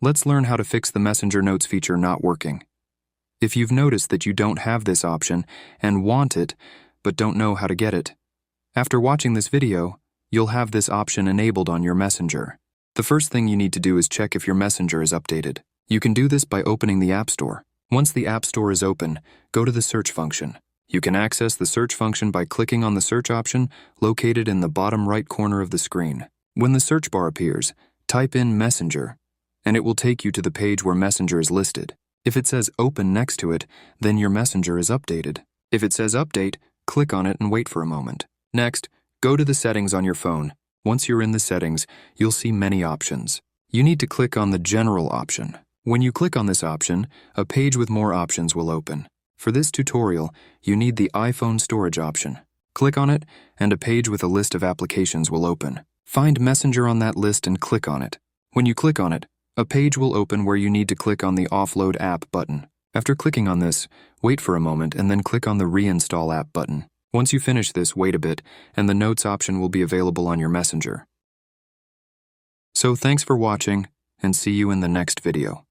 Let's learn how to fix the Messenger Notes feature not working. If you've noticed that you don't have this option and want it, but don't know how to get it, after watching this video, you'll have this option enabled on your Messenger. The first thing you need to do is check if your Messenger is updated. You can do this by opening the App Store. Once the App Store is open, go to the search function. You can access the search function by clicking on the search option located in the bottom right corner of the screen. When the search bar appears, type in Messenger, and it will take you to the page where Messenger is listed. If it says Open next to it, then your Messenger is updated. If it says Update, click on it and wait for a moment. Next, go to the settings on your phone. Once you're in the settings, you'll see many options. You need to click on the General option. When you click on this option, a page with more options will open. For this tutorial, you need the iPhone storage option. Click on it, and a page with a list of applications will open. Find Messenger on that list and click on it. When you click on it, a page will open where you need to click on the Offload App button. After clicking on this, wait for a moment and then click on the Reinstall App button. Once you finish this, wait a bit, and the Notes option will be available on your Messenger. So thanks for watching, and see you in the next video.